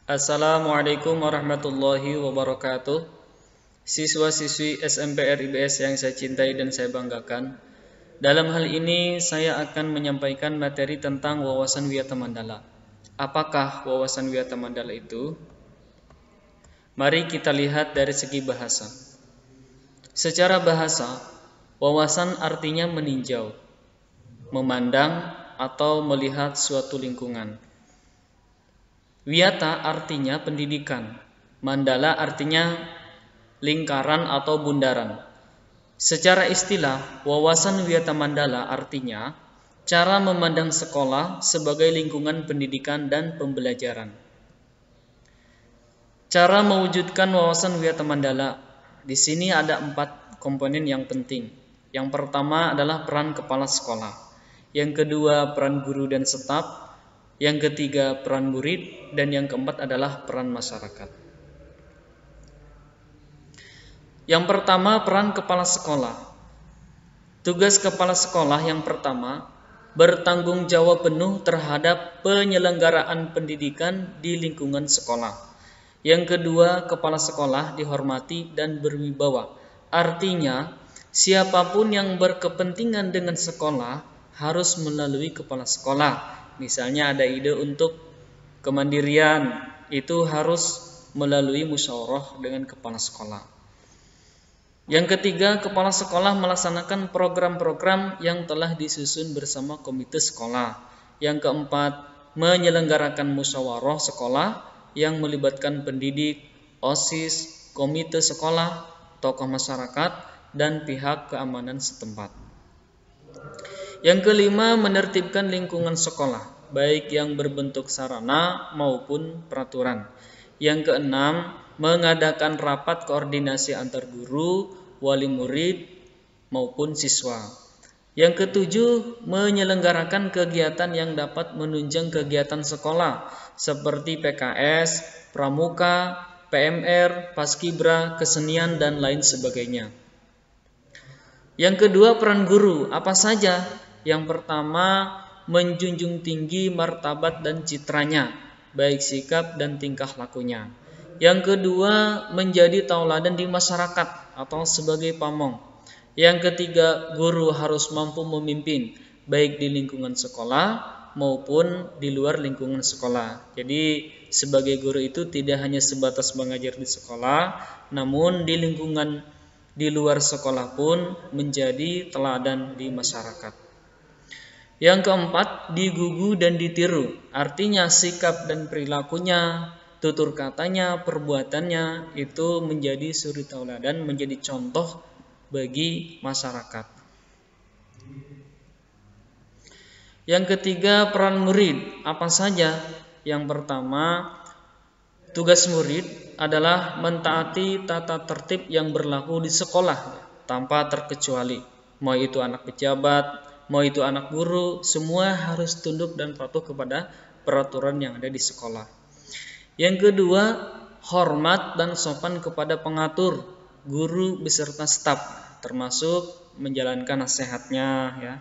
Assalamualaikum warahmatullahi wabarakatuh. Siswa-siswi SMPR IBS yang saya cintai dan saya banggakan. Dalam hal ini saya akan menyampaikan materi tentang wawasan Wiyata Mandala. Apakah wawasan Wiyata Mandala itu? Mari kita lihat dari segi bahasa. Secara bahasa, wawasan artinya meninjau, memandang atau melihat suatu lingkungan. Wiyata artinya pendidikan, mandala artinya lingkaran atau bundaran. Secara istilah, wawasan Wiyata Mandala artinya cara memandang sekolah sebagai lingkungan pendidikan dan pembelajaran. Cara mewujudkan wawasan Wiyata Mandala, di sini ada 4 komponen yang penting. Yang pertama adalah peran kepala sekolah, yang kedua peran guru dan staf, yang ketiga peran murid, dan yang keempat adalah peran masyarakat. Yang pertama, peran kepala sekolah. Tugas kepala sekolah yang pertama, bertanggung jawab penuh terhadap penyelenggaraan pendidikan di lingkungan sekolah. Yang kedua, kepala sekolah dihormati dan berwibawa. Artinya, siapapun yang berkepentingan dengan sekolah harus melalui kepala sekolah. Misalnya ada ide untuk kemandirian, itu harus melalui musyawarah dengan kepala sekolah. Yang ketiga, kepala sekolah melaksanakan program-program yang telah disusun bersama komite sekolah. Yang keempat, menyelenggarakan musyawarah sekolah yang melibatkan pendidik, OSIS, komite sekolah, tokoh masyarakat, dan pihak keamanan setempat. Yang kelima, menertibkan lingkungan sekolah, baik yang berbentuk sarana maupun peraturan. Yang keenam, mengadakan rapat koordinasi antar guru, wali murid, maupun siswa. Yang ketujuh, menyelenggarakan kegiatan yang dapat menunjang kegiatan sekolah, seperti PKS, pramuka, PMR, paskibra, kesenian, dan lain sebagainya. Yang kedua, peran guru, apa saja? Yang pertama, menjunjung tinggi martabat dan citranya, baik sikap dan tingkah lakunya. Yang kedua, menjadi tauladan di masyarakat atau sebagai pamong. Yang ketiga, guru harus mampu memimpin, baik di lingkungan sekolah maupun di luar lingkungan sekolah. Jadi, sebagai guru itu tidak hanya sebatas mengajar di sekolah, namun di lingkungan di luar sekolah pun menjadi teladan di masyarakat. Yang keempat, digugu dan ditiru. Artinya sikap dan perilakunya, tutur katanya, perbuatannya itu menjadi suri tauladan, menjadi contoh bagi masyarakat. Yang ketiga, peran murid. Apa saja? Yang pertama, tugas murid adalah mentaati tata tertib yang berlaku di sekolah tanpa terkecuali. Mau itu anak pejabat, mau itu anak guru, semua harus tunduk dan patuh kepada peraturan yang ada di sekolah. Yang kedua, hormat dan sopan kepada pengatur, guru beserta staf, termasuk menjalankan nasihatnya, ya,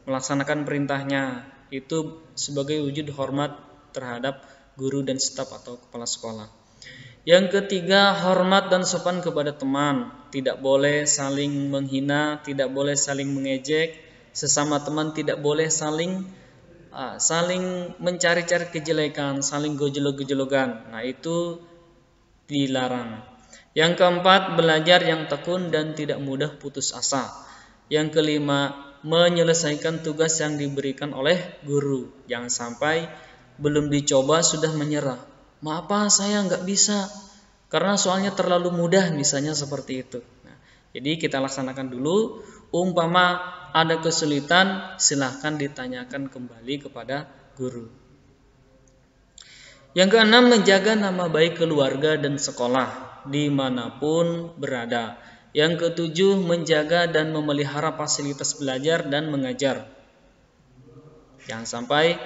melaksanakan perintahnya. Itu sebagai wujud hormat terhadap guru dan staf atau kepala sekolah. Yang ketiga, hormat dan sopan kepada teman, tidak boleh saling menghina, tidak boleh saling mengejek. Sesama teman tidak boleh saling mencari-cari kejelekan, saling gojlok-gojlokan. Nah, itu dilarang. Yang keempat, belajar yang tekun dan tidak mudah putus asa. Yang kelima, menyelesaikan tugas yang diberikan oleh guru. Jangan sampai belum dicoba sudah menyerah. Maaf Pak, saya nggak bisa karena soalnya terlalu mudah, misalnya seperti itu. Nah, jadi kita laksanakan dulu. Umpama ada kesulitan, silahkan ditanyakan kembali kepada guru. Yang keenam, menjaga nama baik keluarga dan sekolah dimanapun berada. Yang ketujuh, menjaga dan memelihara fasilitas belajar dan mengajar. Jangan sampai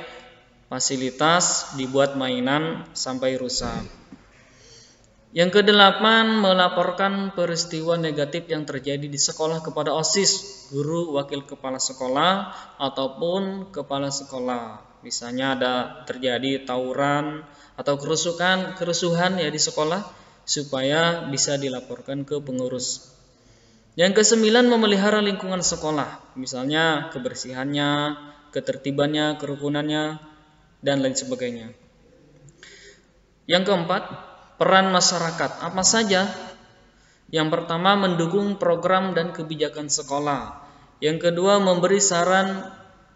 fasilitas dibuat mainan sampai rusak. Yang kedelapan, melaporkan peristiwa negatif yang terjadi di sekolah kepada OSIS, guru, wakil kepala sekolah, ataupun kepala sekolah. Misalnya ada terjadi tawuran atau kerusuhan ya di sekolah, supaya bisa dilaporkan ke pengurus. Yang kesembilan, memelihara lingkungan sekolah, misalnya kebersihannya, ketertibannya, kerukunannya, dan lain sebagainya. Yang keempat, peran masyarakat. Apa saja? Yang pertama, mendukung program dan kebijakan sekolah. Yang kedua, memberi saran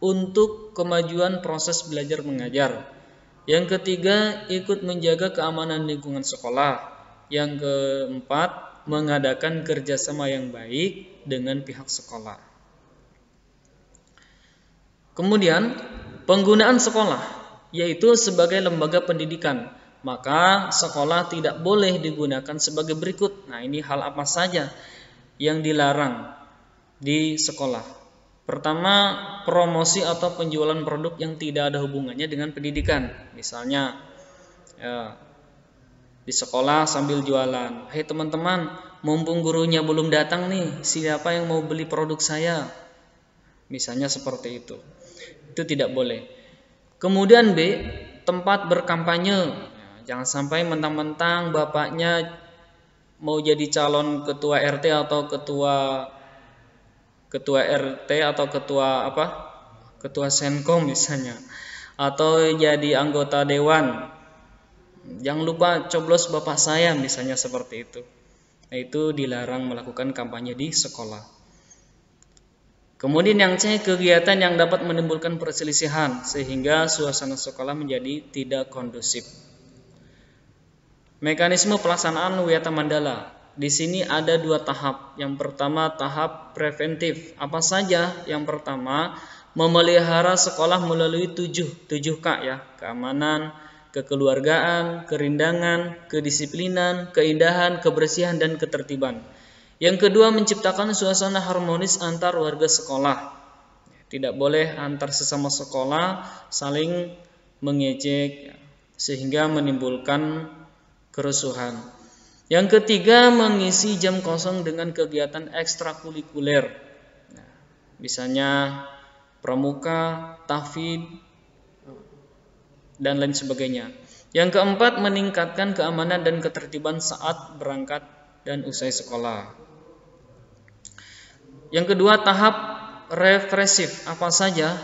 untuk kemajuan proses belajar mengajar. Yang ketiga, ikut menjaga keamanan lingkungan sekolah. Yang keempat, mengadakan kerjasama yang baik dengan pihak sekolah. Kemudian, penggunaan sekolah, yaitu sebagai lembaga pendidikan. Maka sekolah tidak boleh digunakan sebagai berikut. Nah, ini hal apa saja yang dilarang di sekolah? Pertama, promosi atau penjualan produk yang tidak ada hubungannya dengan pendidikan. Misalnya, di sekolah sambil jualan. Hei teman-teman, mumpung gurunya belum datang nih, siapa yang mau beli produk saya? Misalnya seperti itu. Itu tidak boleh. Kemudian B, tempat berkampanye. Jangan sampai mentang-mentang bapaknya mau jadi calon ketua RT atau ketua RT atau ketua Senkom misalnya, atau jadi anggota dewan. Jangan lupa coblos bapak saya misalnya seperti itu. Nah, itu dilarang melakukan kampanye di sekolah. Kemudian yang C, kegiatan yang dapat menimbulkan perselisihan sehingga suasana sekolah menjadi tidak kondusif. Mekanisme pelaksanaan Wiyata Mandala. Di sini ada 2 tahap. Yang pertama, tahap preventif. Apa saja? Yang pertama, memelihara sekolah melalui 7K ya. Keamanan, kekeluargaan, kerindangan, kedisiplinan, keindahan, kebersihan, dan ketertiban. Yang kedua, menciptakan suasana harmonis antar warga sekolah. Tidak boleh antar sesama sekolah saling mengejek sehingga menimbulkan kerusuhan. Yang ketiga, mengisi jam kosong dengan kegiatan ekstrakurikuler. Nah, misalnya pramuka, tahfidz, dan lain sebagainya. Yang keempat, meningkatkan keamanan dan ketertiban saat berangkat dan usai sekolah. Yang kedua, tahap represif. Apa saja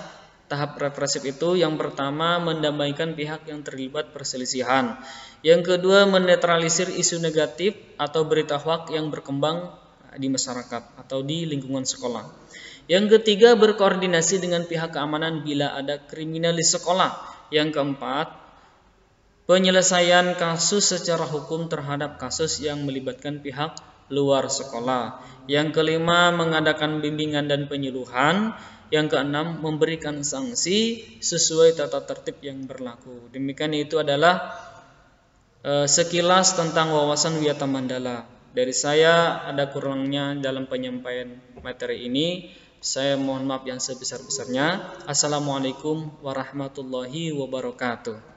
tahap represif itu? Yang pertama, mendamaikan pihak yang terlibat perselisihan. Yang kedua, menetralisir isu negatif atau berita hoaks yang berkembang di masyarakat atau di lingkungan sekolah. Yang ketiga, berkoordinasi dengan pihak keamanan bila ada kriminal di sekolah. Yang keempat, penyelesaian kasus secara hukum terhadap kasus yang melibatkan pihak luar sekolah. Yang kelima, mengadakan bimbingan dan penyuluhan. Yang keenam, memberikan sanksi sesuai tata tertib yang berlaku. Demikian itu adalah sekilas tentang wawasan Wiyata Mandala. Dari saya ada kurangnya dalam penyampaian materi ini. Saya mohon maaf yang sebesar-besarnya. Assalamualaikum warahmatullahi wabarakatuh.